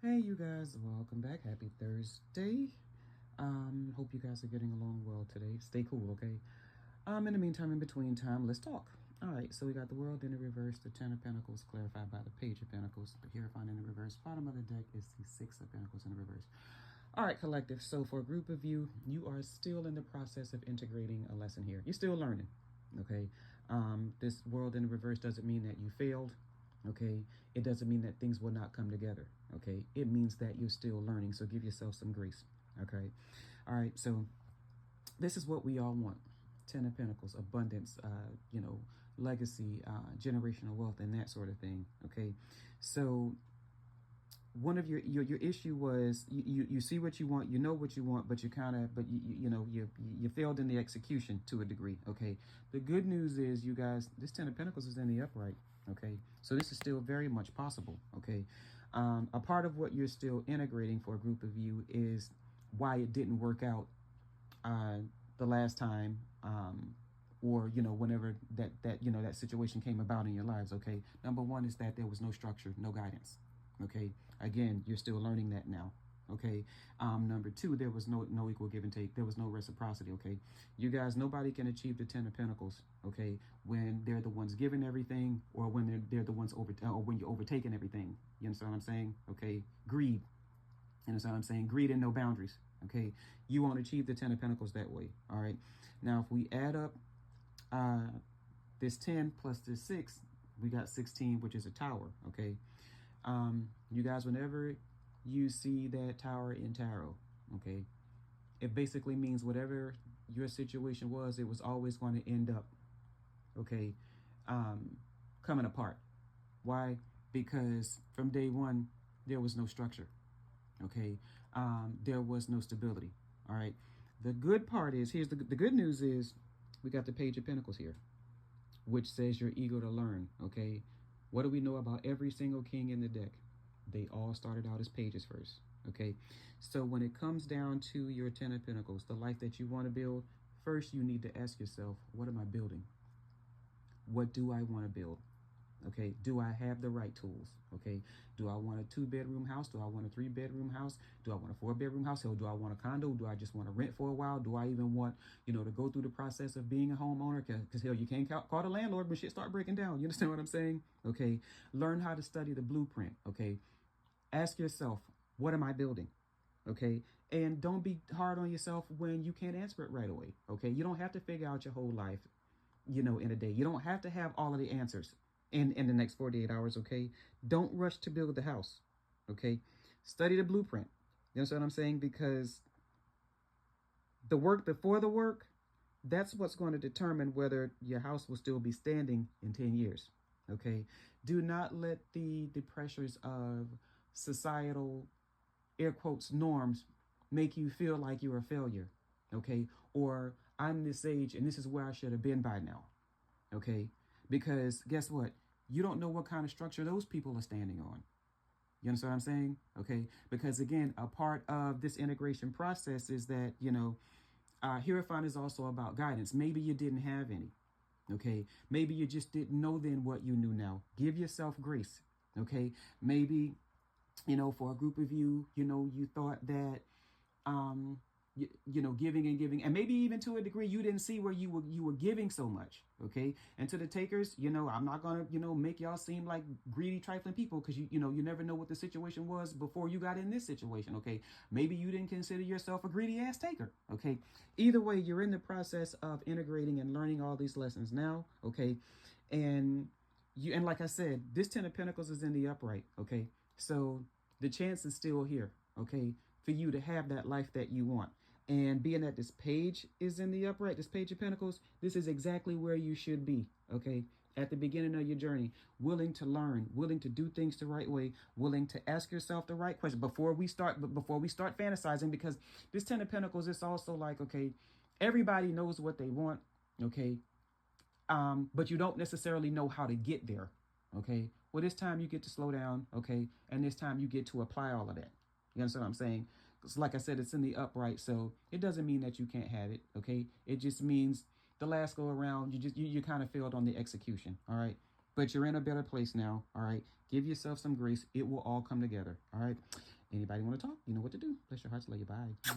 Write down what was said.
Hey, you guys, welcome back. Happy Thursday. Hope you guys are getting along well today. Stay cool, okay? In the meantime, in between time, let's talk. All right, so we got the world in the reverse, the Ten of Pentacles clarified by the Page of Pentacles. The Hierophant in the reverse. Bottom of the deck is the Six of Pentacles in the reverse. All right, collective. So for a group of you, you are still in the process of integrating a lesson here. You're still learning, okay? This world in the reverse doesn't mean that you failed. Okay, it doesn't mean that things will not come together. Okay, it means that you're still learning, so give yourself some grace. Okay, all right, so this is what we all want: Ten of Pentacles, abundance, legacy, generational wealth, and that sort of thing. Okay, so one of your issue was you see what you want, you know what you want, but you failed in the execution to a degree. Okay, the good news is, you guys, this Ten of Pentacles is in the upright. Okay, so this is still very much possible. Okay, a part of what you're still integrating for a group of you is why it didn't work out the last time, or whenever that situation came about in your lives. Okay, number one is that there was no structure, no guidance. Okay, again, you're still learning that now. Okay, number two, there was no equal give and take. There was no reciprocity. Okay, you guys, nobody can achieve the Ten of Pentacles. Okay, when they're the ones giving everything, or when they're the ones or when you're overtaking everything. You understand what I'm saying? Okay, greed. You understand what I'm saying? Greed and no boundaries. Okay, you won't achieve the Ten of Pentacles that way. All right, now if we add up this 10 plus this 6, we got 16, which is a tower. Okay, you guys, whenever you see that tower in tarot, okay, it basically means whatever your situation was, it was always going to end up, okay, coming apart. Why? Because from day one, there was no structure. Okay, there was no stability. All right, the good part is, here's the good news is, we got the Page of Pentacles here, which says you're eager to learn. Okay, what do we know about every single king in the deck? They all started out as pages first. Okay, so when it comes down to your Ten of Pentacles, the life that you want to build, first you need to ask yourself, what am I building? What do I want to build? Okay, do I have the right tools? Okay, do I want a 2-bedroom house? Do I want a 3-bedroom house? Do I want a 4-bedroom house? Or do I want a condo? Do I just want to rent for a while? Do I even want, to go through the process of being a homeowner? Because hell, you can't call the landlord when shit start breaking down. You understand what I'm saying? Okay, learn how to study the blueprint. Okay, ask yourself, what am I building? Okay, and don't be hard on yourself when you can't answer it right away. Okay, you don't have to figure out your whole life, in a day. You don't have to have all of the answers in the next 48 hours. Okay, don't rush to build the house. Okay, study the blueprint. You understand what I'm saying? Because the work before the work, that's what's going to determine whether your house will still be standing in 10 years. Okay, do not let the pressures of societal, air quotes, norms make you feel like you're a failure. Okay, or I'm this age and this is where I should have been by now. Okay, because guess what? You don't know what kind of structure those people are standing on. You understand what I'm saying? Okay, because again, a part of this integration process is that, Hierophant is also about guidance. Maybe you didn't have any. Okay, maybe you just didn't know then what you knew now. Give yourself grace. Okay, maybe, for a group of you, you thought that, giving and giving, and maybe even to a degree you didn't see where you were giving so much. Okay, and to the takers, I'm not gonna make y'all seem like greedy, trifling people, because you never know what the situation was before you got in this situation. Okay, maybe you didn't consider yourself a greedy ass taker. Okay, either way, you're in the process of integrating and learning all these lessons now. Okay, and like I said, this Ten of Pentacles is in the upright. Okay, so the chance is still here. Okay, for you to have that life that you want. And being that this page is in the upright, this Page of Pentacles, this is exactly where you should be. Okay, at the beginning of your journey, willing to learn, willing to do things the right way, willing to ask yourself the right question before we start fantasizing. Because this Ten of Pentacles is also like, okay, everybody knows what they want. Okay, but you don't necessarily know how to get there. Okay, well, this time you get to slow down. Okay, and this time you get to apply all of that. You understand what I'm saying? Because like I said, it's in the upright, so it doesn't mean that you can't have it. Okay, it just means the last go around, you kind of failed on the execution. All right, but you're in a better place now. All right. Give yourself some grace. It will all come together. All right. Anybody want to talk? You know what to do. Bless your hearts. Love you. Bye.